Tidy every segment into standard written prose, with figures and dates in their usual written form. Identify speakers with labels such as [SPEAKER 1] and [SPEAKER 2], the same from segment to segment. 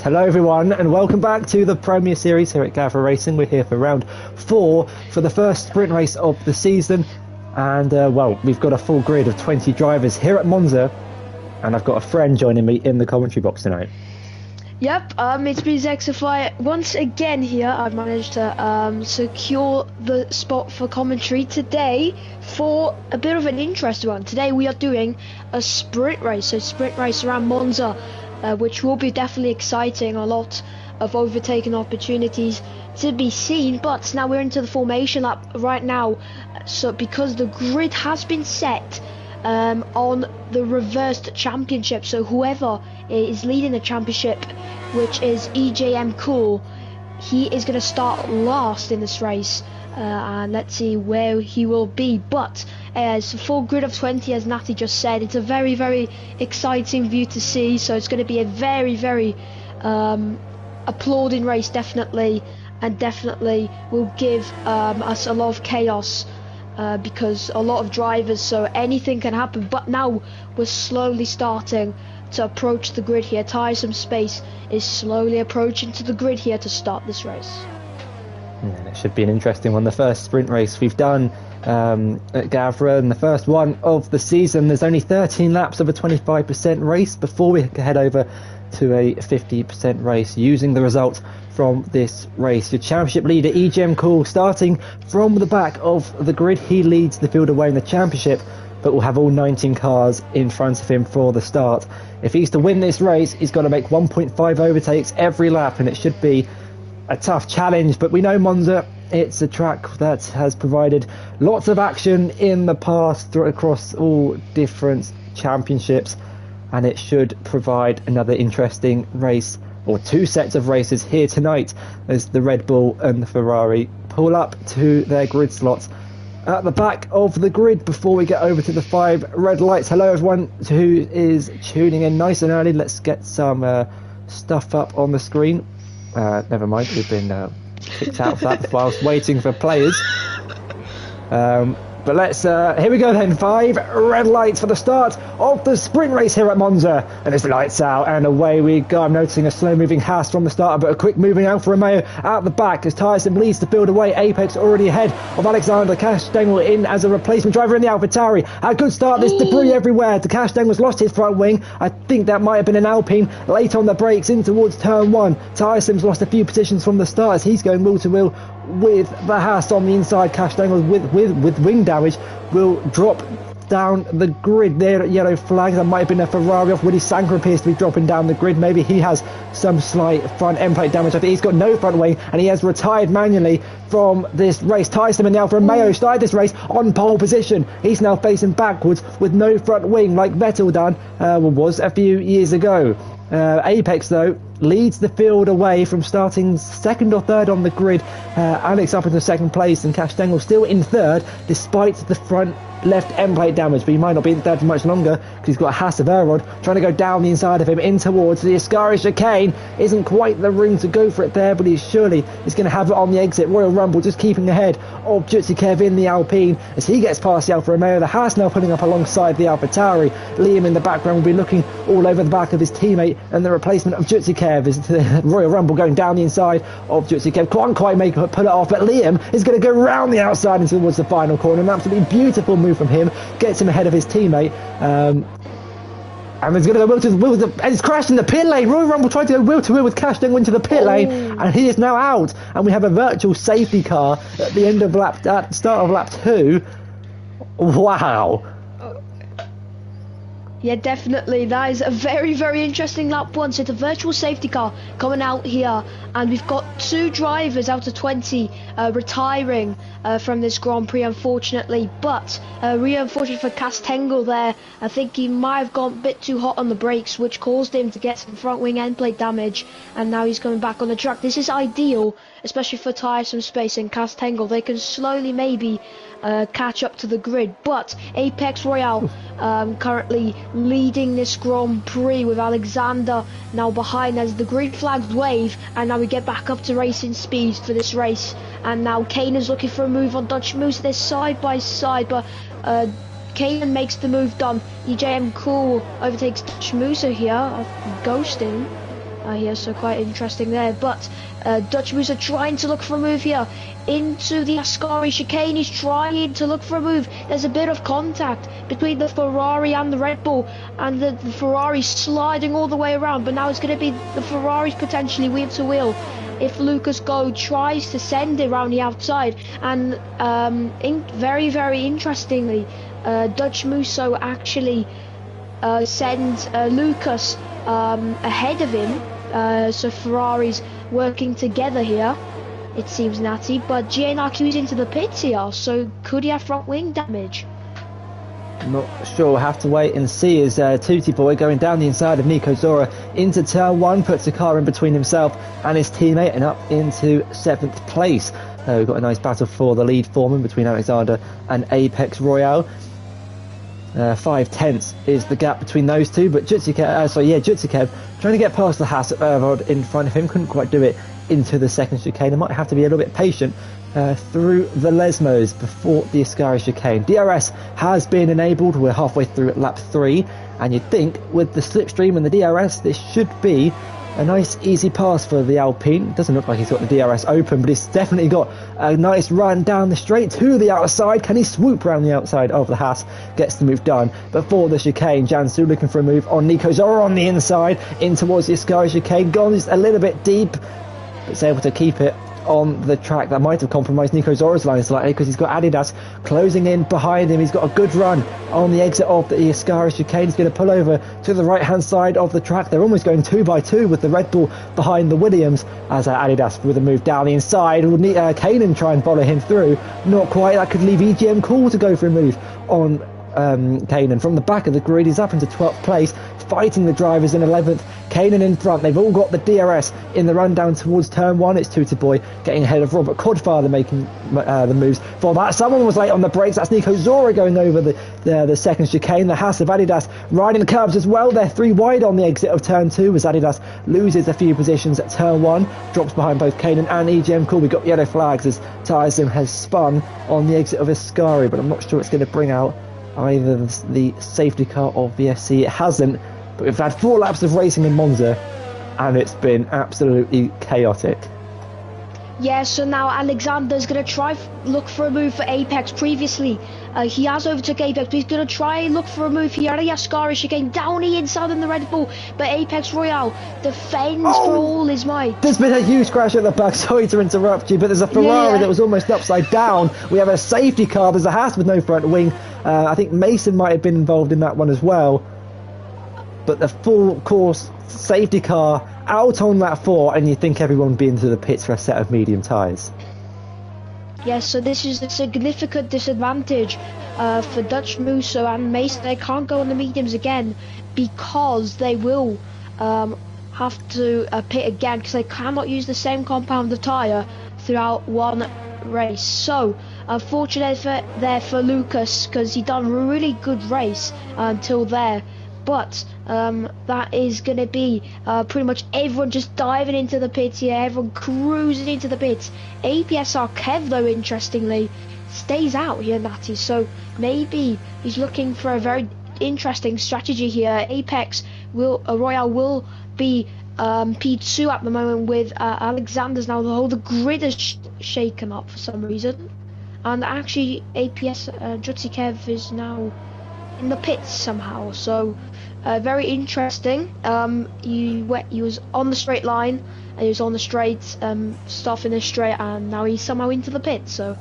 [SPEAKER 1] Hello everyone and welcome back to the Premier Series here at Gavra Racing. We're here for round 4 for the first sprint race of the season, and well, we've got a full grid of 20 drivers here at Monza, and I've got a friend joining me in the commentary box tonight.
[SPEAKER 2] Yep, it's me, Zexify. Once again here, I've managed to secure the spot for commentary today for a bit of an interesting one. Today we are doing a sprint race, around Monza, which will be definitely exciting. A lot of overtaking opportunities to be seen, but now we're into the formation lap right now, so because the grid has been set on the reversed championship, so whoever is leading the championship, which is EJM Cool, he is going to start last in this race, and let's see where he will be. But it's a full grid of 20, as Natty just said. It's a very, very exciting view to see, so it's going to be a very, very applauding race, definitely, and definitely will give us a lot of chaos, because a lot of drivers, so anything can happen. But now we're slowly starting to approach the grid here. Tiresome Space is slowly approaching to the grid here to start this race.
[SPEAKER 1] Yeah, it should be an interesting one. The first sprint race we've done at Gavra, and the first one of the season. There's only 13 laps of a 25% race before we head over to a 50% race, using the result from this race. Your championship leader EGM Cool, starting from the back of the grid, he leads the field away in the championship, but will have all 19 cars in front of him for the start. If he's to win this race, he's got to make 1.5 overtakes every lap, and it should be a tough challenge. But we know Monza, it's a track that has provided lots of action in the past across all different championships, and it should provide another interesting race, or two sets of races here tonight, as the Red Bull and the Ferrari pull up to their grid slots at the back of the grid before we get over to the 5 red lights. Hello everyone who is tuning in nice and early. Let's get some stuff up on the screen. Never mind, we've been kicked out of that whilst waiting for players. But let's, here we go then, 5 red lights for the start of the sprint race here at Monza. And it's lights out and away we go. I'm noticing a slow moving Haas from the start, but a quick moving Alfa Romeo out the back as Tiresome leads the field away. Apex already ahead of Alexander Castengel in as a replacement driver in the AlphaTauri. A good start, there's debris everywhere. De Castengel's lost his front wing. I think that might have been an Alpine. Late on the brakes in towards turn 1. Tiresome's lost a few positions from the start as he's going wheel to wheel with the Haas on the inside. Castengel with wing damage will drop down the grid there at yellow flag. That might have been a Ferrari off. Willie Sanker appears to be dropping down the grid. Maybe he has some slight front end plate damage. I think he's got no front wing and he has retired manually from this race. Tyson and the Alfa Romeo started this race on pole position. He's now facing backwards with no front wing like Vettel done, was a few years ago. Apex though leads the field away from starting second or third on the grid. Alex up into second place and Castengel still in third despite the front left end plate damage, but he might not be in third for much longer because he's got a Haas of Erod trying to go down the inside of him in towards the Ascari chicane. Isn't quite the room to go for it there, but he surely is going to have it on the exit. Royal Rumble just keeping ahead of Jutsi Kev in the Alpine as he gets past the Alfa Romeo. The Haas now pulling up alongside the AlphaTauri. Liam in the background will be looking all over the back of his teammate and the replacement of Jutsi Kev is the Royal Rumble going down the inside of Jutsi Kev. Can't quite pull it off, but Liam is going to go round the outside and towards the final corner. An absolutely beautiful move from him, gets him ahead of his teammate, and he's going to go wheel to and he's crashed in the pit lane. Royal Rumble tried to go wheel to wheel with Castengel into the pit lane, and he is now out, and we have a virtual safety car at the end of start of lap 2. Wow.
[SPEAKER 2] Yeah, definitely. That is a very, very interesting lap 1. So it's a virtual safety car coming out here, and we've got 2 drivers out of 20 retiring from this Grand Prix, unfortunately. But really unfortunate for Castengel there. I think he might have gone a bit too hot on the brakes, which caused him to get some front wing end plate damage, and now he's coming back on the track. This is ideal, especially for Tiresome Space and Castengel. They can slowly maybe catch up to the grid, but Apex Royale currently leading this Grand Prix with Alexander now behind as the green flags wave, and now we get back up to racing speed for this race. And now Kane is looking for a move on Dutch Moose. They're side by side, but Kane makes the move done. EJM Cool overtakes Dutch Moose here, ghosting. here, so quite interesting there. But Dutch Moose are trying to look for a move here into the Ascari chicane. He's trying to look for a move. There's a bit of contact between the Ferrari and the Red Bull, and the Ferrari sliding all the way around. But now it's going to be the Ferraris potentially wheel to wheel if Lucas Go tries to send it around the outside. And very, very interestingly, Dutch Musso actually sends Lucas ahead of him, so Ferrari's working together here, it seems, Natty. But GNRQ's into the pits here, so could he have front wing damage?
[SPEAKER 1] Not sure, we'll have to wait and see as Tootie Boy going down the inside of Nico Zora into turn 1, puts a car in between himself and his teammate and up into 7th place. We've got a nice battle for the lead foreman between Alexander and Apex Royale. 5/10 is the gap between those two, but Jutsikev trying to get past the Haas in front of him, couldn't quite do it into the second chicane. They might have to be a little bit patient through the Lesmos before the Ascari chicane. DRS has been enabled, we're halfway through at lap 3, and you'd think with the slipstream and the DRS this should be a nice easy pass for the Alpine. Doesn't look like he's got the DRS open, but he's definitely got a nice run down the straight to the outside. Can he swoop around the outside of the Haas? Gets the move done. Before the chicane, Jansu looking for a move on Nico Zora on the inside, in towards the Ascari chicane. Gone just a little bit deep, but is able to keep it on the track. That might have compromised Nico Zora's line slightly because he's got Adidas closing in behind him. He's got a good run on the exit of the Ascari chicane. He's going to pull over to the right hand side of the track. They're almost going 2 by 2 with the Red Bull behind the Williams as Adidas with a move down the inside. Will Kanan try and follow him through? Not quite. That could leave EGM Cool to go for a move on Kanan. From the back of the grid, he's up into 12th place, fighting the drivers in 11th. Kanan in front. They've all got the DRS in the run down towards turn 1. It's Tootie Boy getting ahead of Robert Codfather making the moves for that. Someone was late on the brakes. That's Nico Zora going over the second chicane. The Haas of Adidas riding the curbs as well. They're 3 wide on the exit of turn 2 as Adidas loses a few positions at turn 1. Drops behind both Kanan and EGM Cool. We got yellow flags as Tyson has spun on the exit of Ascari, but I'm not sure it's going to bring out either the safety car or VSC. It hasn't, but we've had 4 laps of racing in Monza and it's been absolutely chaotic.
[SPEAKER 2] Yeah, so now Alexander's going to try look for a move for Apex. Previously, he has overtook Apex, but he's going to try look for a move here at the Ascari chicane, down the inside in the Red Bull, but Apex Royale defends for all his might.
[SPEAKER 1] There's been a huge crash at the back, sorry to interrupt you, but there's a Ferrari that was almost upside down. We have a safety car, there's a Haas with no front wing. I think Mason might have been involved in that one as well. But the full course safety car out on lap 4, and you think everyone would be into the pits for a set of medium tyres.
[SPEAKER 2] Yes, so this is a significant disadvantage for Dutch Musso and Mason. They can't go on the mediums again because they will have to pit again because they cannot use the same compound of tyre throughout one race. So unfortunate for Lucas because he done a really good race until there. But that is going to be pretty much everyone just diving into the pits here, everyone cruising into the pits. APSR Kev, though, interestingly, stays out here, Natty, so maybe he's looking for a very interesting strategy here. Apex Royale will be P2 at the moment with Alexander's now. The whole grid is shaken up for some reason. And actually, APS Jutsi Kev is now in the pits somehow, so very interesting. He was on the straight line and he was on the straight stuff in the straight, and now he's somehow into the pits, so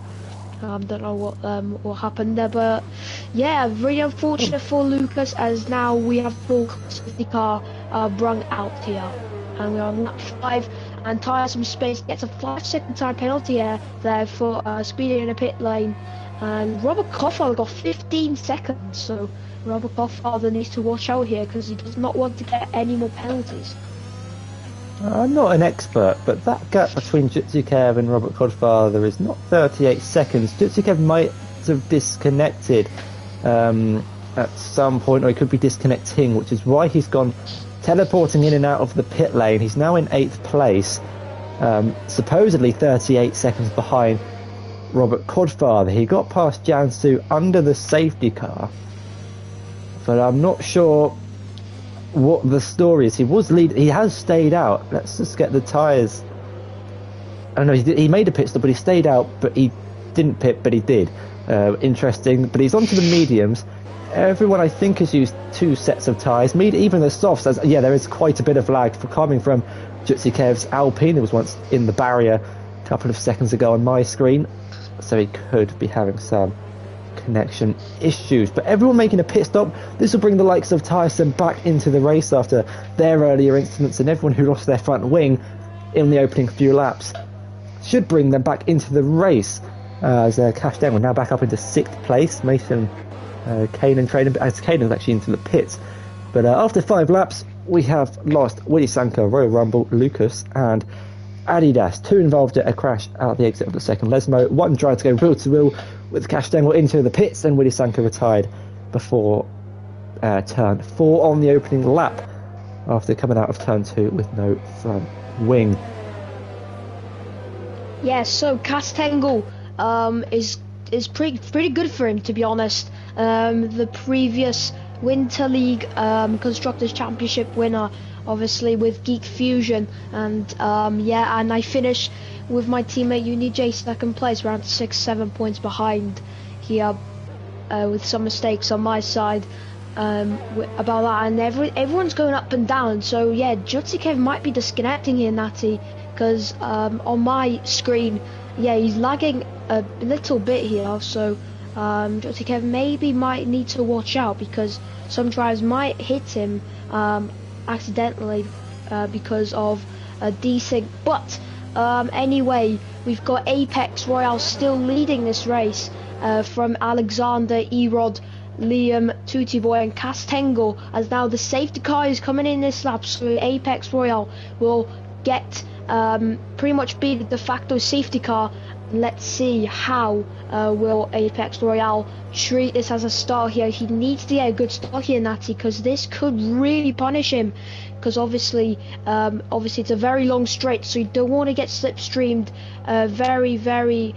[SPEAKER 2] don't know what happened there, but yeah, really unfortunate for Lucas as now we have full safety car brung out here and we're on lap 5 and Tyre Some Space gets a 5-second time penalty there for speeding in a pit lane. And Robert Coffather got 15 seconds, so Robert Coffather needs to watch out here because he does not want to get any more penalties.
[SPEAKER 1] I'm not an expert, but that gap between Jutsukev and Robert Codfather is not 38 seconds. Jutsukev might have disconnected at some point, or he could be disconnecting, which is why he's gone teleporting in and out of the pit lane. He's now in 8th place, supposedly 38 seconds behind Robert Codfather. He got past Jansu under the safety car, but I'm not sure what the story is. He was he has stayed out. Let's just get the tyres. I don't know, he made a pit stop, but he stayed out, but he didn't pit, but he did. Interesting, but he's onto the mediums. Everyone, I think, has used 2 sets of tyres. Even the softs, yeah, there is quite a bit of lag coming from Jutzikev's Alpine. It was once in the barrier a couple of seconds ago on my screen, so he could be having some connection issues. But everyone making a pit stop. This will bring the likes of Tyson back into the race after their earlier incidents, and everyone who lost their front wing in the opening few laps should bring them back into the race. As Cashden will now back up into 6th place. Mason Kanan trading, as Kanan's actually into the pits. But after 5 laps, we have lost Willie Sanko, Royal Rumble, Lucas, and Adidas. 2 involved at a crash out the exit of the second Lesmo. 1 tried to go wheel to wheel with Cashden into the pits, and Willie Sanko retired before turn 4 on the opening lap after coming out of turn 2 with no front wing.
[SPEAKER 2] Yeah, so Castengel is pretty good for him, to be honest. The previous Winter League Constructors Championship winner, obviously with Geek Fusion, and and I finished with my teammate UniJ 2nd place, around 6-7 points behind here, with some mistakes on my side about that, and everyone's going up and down. So yeah, Jutzikev might be disconnecting here, Natty, because on my screen, yeah, he's lagging a little bit here, so Jutzikev maybe might need to watch out, because some drives might hit him accidentally because of a desync. But anyway, we've got Apex Royale still leading this race from Alexander, Erod, Liam, Tutti Boy and Castengel, as now the safety car is coming in this lap, so Apex Royale will get pretty much be the de facto safety car. Let's see how will Apex Royale treat this as a start here. He needs to get a good start here, Natty, because this could really punish him, because obviously it's a very long straight, so you don't want to get slipstreamed very, very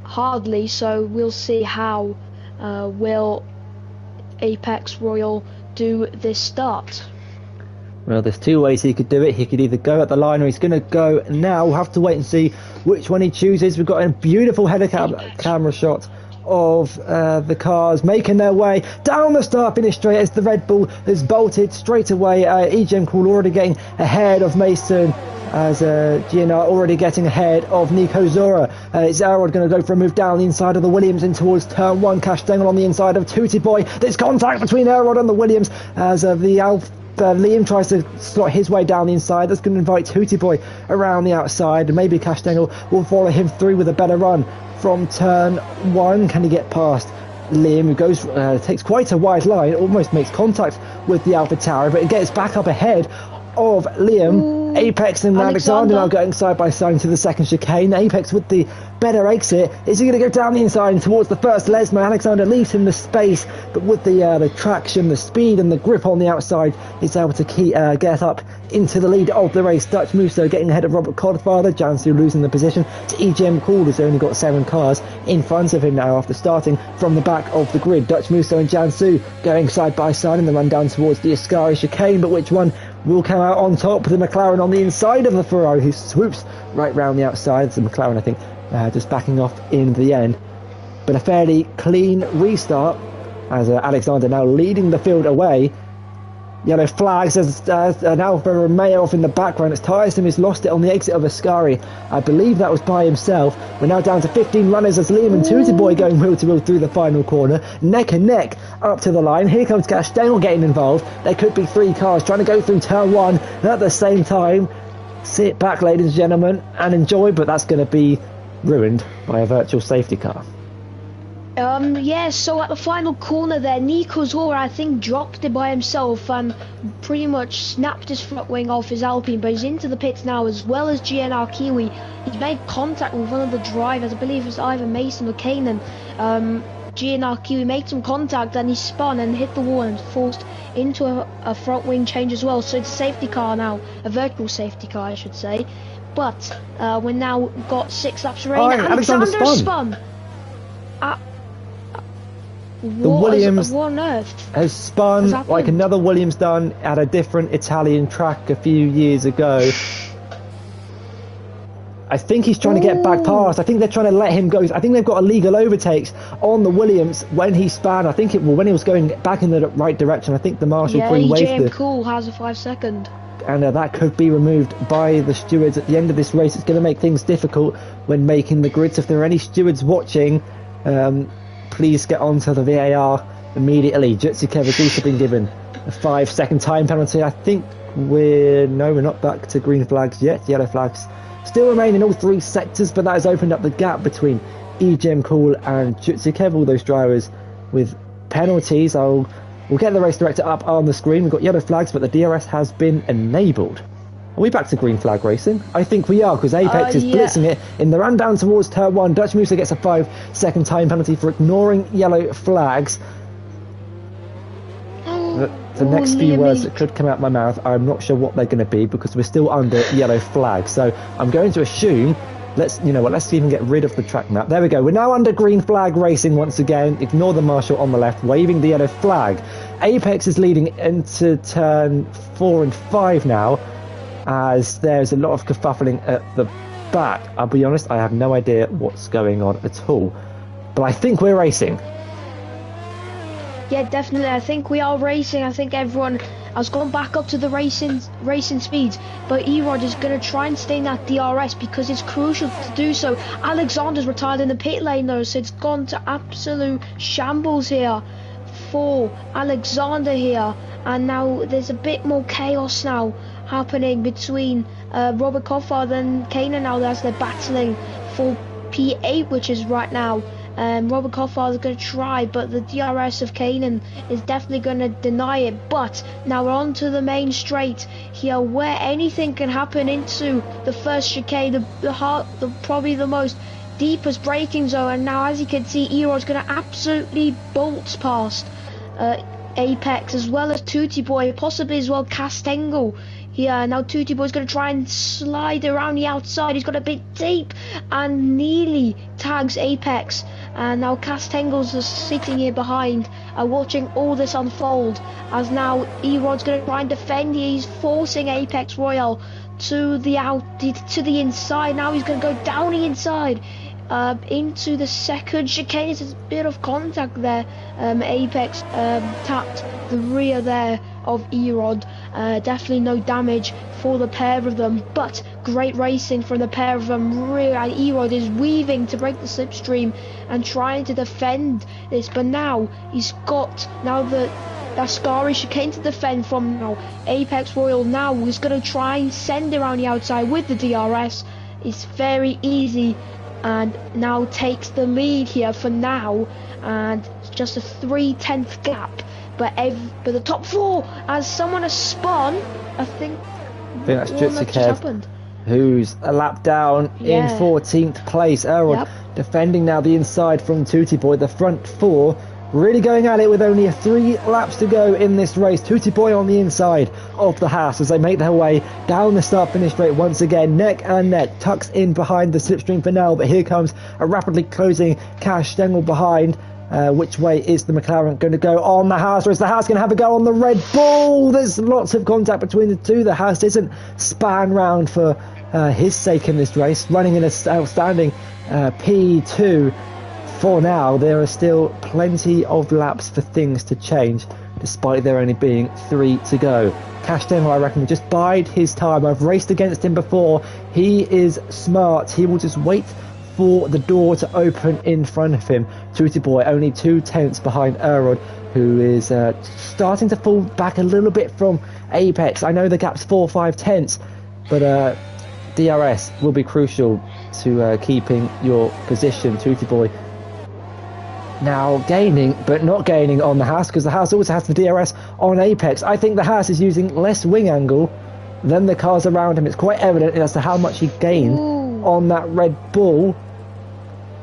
[SPEAKER 2] hardly. So we'll see how will Apex Royale do this start.
[SPEAKER 1] Well, there's 2 ways he could do it. He could either go at the line, or he's going to go now. We'll have to wait and see which one he chooses. We've got a beautiful header camera shot of the cars making their way down the start finish straight as the Red Bull has bolted straight away. EGM Call already getting ahead of Mason, as GNR already getting ahead of Nico Zora. Is Arod going to go for a move down the inside of the Williams in towards turn 1? Cash Dengel on the inside of Tutti Boy. There's contact between Arod and the Williams as the Alpha Liam tries to slot his way down the inside. That's going to invite Tutti Boy around the outside, and maybe Cash Dengel will follow him through with a better run from turn 1. Can he get past Liam, who goes takes quite a wide line, almost makes contact with the Alpha Tower, but it gets back up ahead of Liam.
[SPEAKER 2] Ooh,
[SPEAKER 1] Apex and Alexander now going side by side into the second chicane. Apex with the better exit. Is he going to go down the inside and towards the first Lesmo? Alexander leaves him the space, but with the traction, the speed and the grip on the outside, he's able to get up into the lead of the race. Dutch Musso getting ahead of Robert Codfather. Jansu losing the position to EGM Cool, who's only got 7 cars in front of him now after starting from the back of the grid. Dutch Musso and Jansu going side by side in the run down towards the Ascari chicane, but which one will come out on top? The McLaren on the inside of the Ferrari, who swoops right round the outside. It's the McLaren, I think, just backing off in the end. But a fairly clean restart as Alexander now leading the field away. Yellow flags as an Alfa Romeo off in the background. It's Tyson who's lost it on the exit of Ascari. I believe that was by himself. We're now down to 15 runners as Liam and Tutti Boy going wheel to wheel through the final corner. Neck and neck up to the line. Here comes Castengel getting involved. There could be 3 cars trying to go through turn 1 at the same time. Sit back, ladies and gentlemen, and enjoy, but that's going to be ruined by a virtual safety car.
[SPEAKER 2] So at the final corner there, Nico Zora, I think, dropped it by himself and pretty much snapped his front wing off his Alpine, but he's into the pits now, as well as GNR Kiwi. He's made contact with one of the drivers, I believe it's either Mason or Kanan. GNR Kiwi made some contact and he spun and hit the wall and forced into a front wing change as well. So it's a safety car now, a virtual safety car I should say. But we're now got 6 laps remaining.
[SPEAKER 1] Alexander spun. The Williams
[SPEAKER 2] what on earth
[SPEAKER 1] has spun
[SPEAKER 2] has
[SPEAKER 1] like
[SPEAKER 2] happened?
[SPEAKER 1] another Williams done at a different Italian track a few years ago. I think he's trying to get back past. I think they're trying to let him go. I think they've got illegal overtakes on the Williams when he span. I think when he was going back in the right direction. I think the marshal pre-waved
[SPEAKER 2] EJM Cool has a 5 second.
[SPEAKER 1] And that could be removed by the stewards at the end of this race. It's going to make things difficult when making the grids. If there are any stewards watching, please get onto the VAR immediately. Jutsukev has also been given a 5-second time penalty. I think we're not back to green flags yet. Yellow flags still remain in all 3 sectors, but that has opened up the gap between EJM Cool and Jutsukev. All those drivers with penalties. We'll get the race director up on the screen. We've got yellow flags, but the DRS has been enabled. Are we back to green flag racing? I think we are, because Apex is blitzing it in the run down towards turn 1. Dutch Musa gets a 5-second time penalty for ignoring yellow flags. The next few words that could come out my mouth, I'm not sure what they're going to be, because we're still under yellow flag. So I'm going to assume, let's even get rid of the track map. There we go. We're now under green flag racing once again. Ignore the marshal on the left, waving the yellow flag. Apex is leading into turn 4 and 5 now, as there's a lot of kerfuffling at the back. I'll be honest, I have no idea what's going on at all. But I think we're racing.
[SPEAKER 2] Yeah, definitely. I think we are racing. I think everyone has gone back up to the racing speeds, but Erod is going to try and stay in that DRS because it's crucial to do so. Alexander's retired in the pit lane though, so it's gone to absolute shambles here for Alexander here, and now there's a bit more chaos now happening between Robert Coffard and Kanan now as they're battling for P8, which is right now. Robert Coffard is going to try, but the DRS of Kanan is definitely going to deny it. But now we're on to the main straight here, where anything can happen into the first chicane, probably the most deepest braking zone. And now, as you can see, Erod's going to absolutely bolt past Apex, as well as Tutti Boy, possibly as well Castengo. Yeah, now Tutti Boy's going to try and slide around the outside. He's got a bit deep and nearly tags Apex. And now Castengo's just sitting here behind, watching all this unfold. As now Erod's going to try and defend. He's forcing Apex Royal to the inside. Now he's going to go down the inside into the second chicane. There's a bit of contact there. Apex tapped the rear there of Erod. Definitely no damage for the pair of them, but great racing from the pair of them. Erod is weaving to break the slipstream and trying to defend this, but now he's got the Ascari chicane to defend from now. Apex Royal now is going to try and send around the outside with the DRS. It's very easy, and now takes the lead here for now, and it's just a 3/10 gap. But the top 4, as someone has spun, I think
[SPEAKER 1] that's Jutsukev, who's a lap down in 14th place. Errol defending now the inside from Tutti Boy. The front 4 really going at it with only 3 laps to go in this race. Tutti Boy on the inside of the Haas as they make their way down the start-finish straight once again, neck and neck, tucks in behind the slipstream for now. But here comes a rapidly closing Cash Stengel behind. Which way is the McLaren going to go on the Haas, or is the Haas going to have a go on the Red Bull? There's lots of contact between the two. The Haas isn't span round for his sake in this race, running in an outstanding P2 for now. There are still plenty of laps for things to change, despite there only being 3 to go. Cash Stengel, I reckon, just bide his time. I've raced against him before. He is smart. He will just wait for the door to open in front of him. Tutti Boy only 2 tenths behind Erod, who is starting to fall back a little bit from Apex. I know the gap's 4-5 tenths, but DRS will be crucial to keeping your position. Tutti Boy now gaining, but not gaining on the Haas, because the Haas also has the DRS on Apex. I think the Haas is using less wing angle than the cars around him. It's quite evident as to how much he gained on that Red Bull.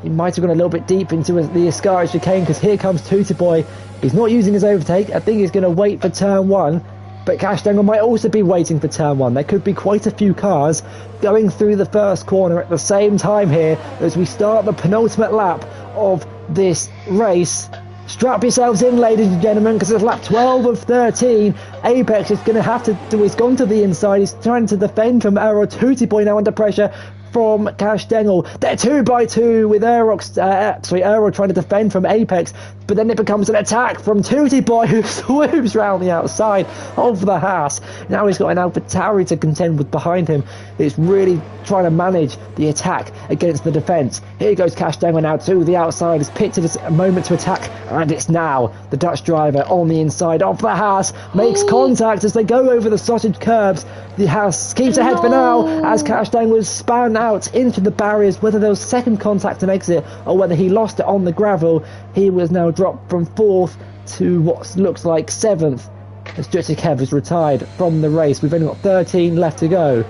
[SPEAKER 1] He might have gone a little bit deep into the Ascari chicane, because here comes Tutti Boy. He's not using his overtake. I think he's going to wait for turn 1, but Cash Stengel might also be waiting for turn 1. There could be quite a few cars going through the first corner at the same time here as we start the penultimate lap of this race. Strap yourselves in, ladies and gentlemen, because it's lap 12 of 13. Apex is going to have to do, he's gone to the inside, he's trying to defend from Aero. Tooty Boy now under pressure from Cash Dengel. They're 2-by-2 with Aero trying to defend from Apex, but then it becomes an attack from Tooty Boy, who swoops round the outside of the Haas. Now he's got an AlphaTauri to contend with behind him. It's really trying to manage the attack against the defence. Here goes Cash Dengel now to the outside. He's picked it a moment to attack, and it's now the Dutch driver on the inside of the Haas. Makes contact as they go over the sausage curbs. The Haas keeps ahead for now as Cash Dengel was spun out into the barriers. Whether there was second contact and exit or whether he lost it on the gravel, he was now dropped from 4th to what looks like 7th as Kev has retired from the race. We've only got 13 left to go.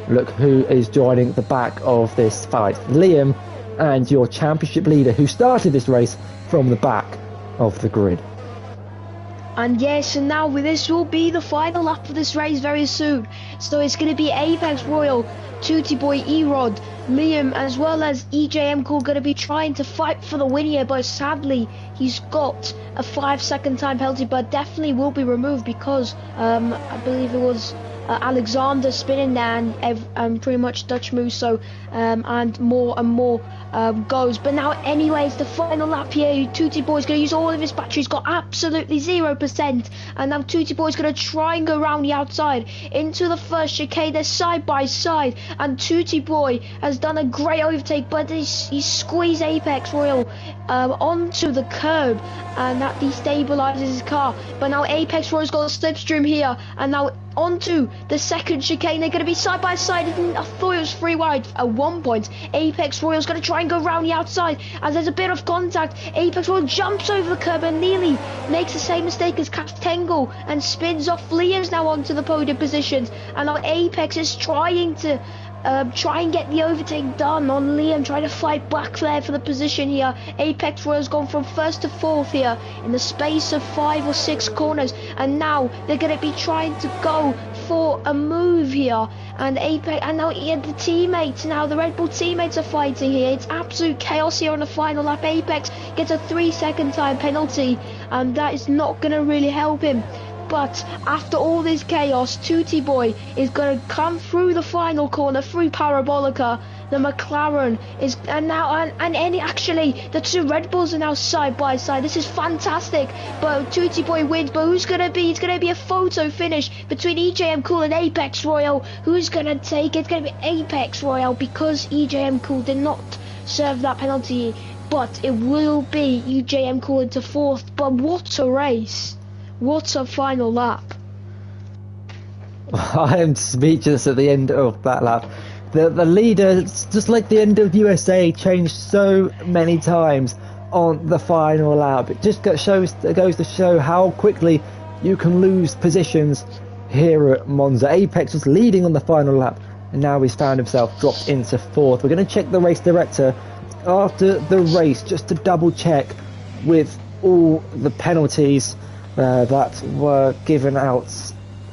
[SPEAKER 1] Look who is joining the back of this fight. Liam, and your championship leader who started this race from the back of the grid.
[SPEAKER 2] And yes, and now this will be the final lap of this race very soon. So it's going to be Apex Royal, Tooty Boy, Erod, Liam, as well as EJM Cool going to be trying to fight for the win here, but sadly he's got a 5-second time penalty, but definitely will be removed because I believe it was Alexander spinning there and pretty much Dutch Musso and more goes. But now anyways, the final lap here, Tooty Boy's going to use all of his batteries, got absolutely 0%, and now Tooty Boy's going to try and go around the outside into the first chicane. They're side by side, and Tooty Boy has done a great overtake, but he squeezed Apex Royal onto the curb, and that destabilizes his car. But now Apex Royal's got a slipstream here, and now onto the second chicane. They're going to be side by side. I thought it was 3 wide at one point. Apex Royal's going to try and go around the outside as there's a bit of contact. Apex Royal jumps over the curb and nearly makes the same mistake as Castangle and spins off. Liam's now onto the podium positions, and now Apex is trying to try and get the overtake done on Liam, trying to fight back there for the position here. Apex Royal's gone from 1st to 4th here in the space of 5 or 6 corners, and now they're going to be trying to go for a move here. And Apex, and now the teammates, now the Red Bull teammates are fighting here. It's absolute chaos here on the final lap. Apex gets a 3-second time penalty, and that is not going to really help him. But after all this chaos, Tooty Boy is going to come through the final corner, through Parabolica. The McLaren is, actually the 2 Red Bulls are now side by side. This is fantastic. But Tooty Boy wins. But who's going to be? It's going to be a photo finish between EJM Cool and Apex Royal. Who's going to take it? It's going to be Apex Royal because EJM Cool did not serve that penalty. But it will be EJM Cool into 4th. But what a race! What a final lap.
[SPEAKER 1] I am speechless at the end of that lap. The leader, just like the end of USA, changed so many times on the final lap. It just goes to show how quickly you can lose positions here at Monza. Apex was leading on the final lap, and now he's found himself dropped into 4th. We're going to check the race director after the race just to double check with all the penalties that were given out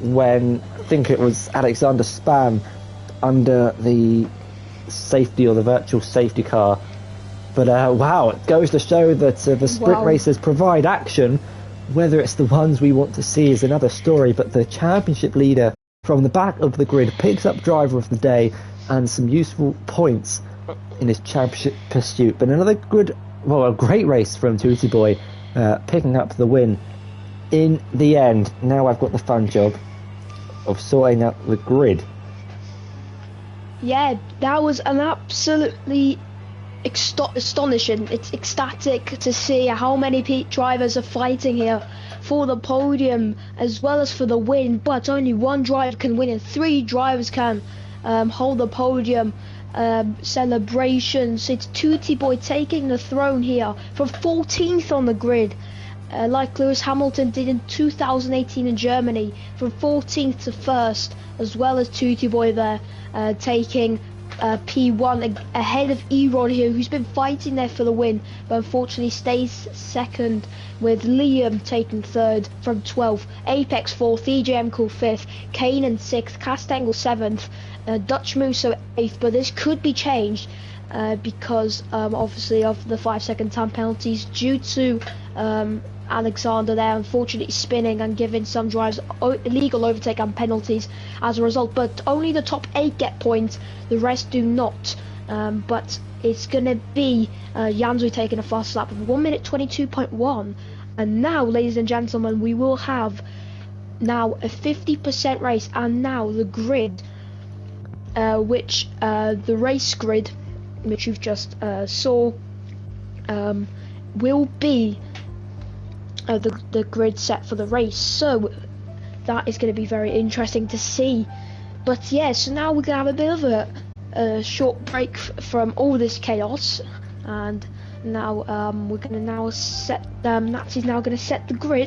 [SPEAKER 1] when, I think it was Alexander Spam under the safety or the virtual safety car. But wow, it goes to show that the sprint races provide action. Whether it's the ones we want to see is another story, but the championship leader from the back of the grid picks up driver of the day and some useful points in his championship pursuit. But another a great race from Tooty Boy, picking up the win in the end. Now I've got the fun job of sorting out the grid.
[SPEAKER 2] Yeah, that was an absolutely astonishing. It's ecstatic to see how many drivers are fighting here for the podium as well as for the win, but only 1 driver can win and 3 drivers can hold the podium celebrations. It's Tooty Boy taking the throne here from 14th on the grid, like Lewis Hamilton did in 2018 in Germany, from 14th to 1st, as well as Tooty Boy there taking P1 ahead of Erod here, who's been fighting there for the win, but unfortunately stays 2nd, with Liam taking 3rd from 12th, Apex 4th, EJM Cool 5th, Kanan 6th, Castangle 7th, Dutch Musso 8th, but this could be changed because obviously of the 5-second time penalties due to Alexander there unfortunately spinning and giving some drives illegal overtake and penalties as a result. But only the top 8 get points, the rest do not. But it's gonna be Jansu taking a fast lap of 1 minute 22.1. And now, ladies and gentlemen, we will have now a 50% race, and now the grid, which the race grid, which you've just saw, will be the grid set for the race. So that is going to be very interesting to see. But yeah, so now we're going to have a bit of a short break from all this chaos, and now we're going to now set Nazi's now going to set the grid.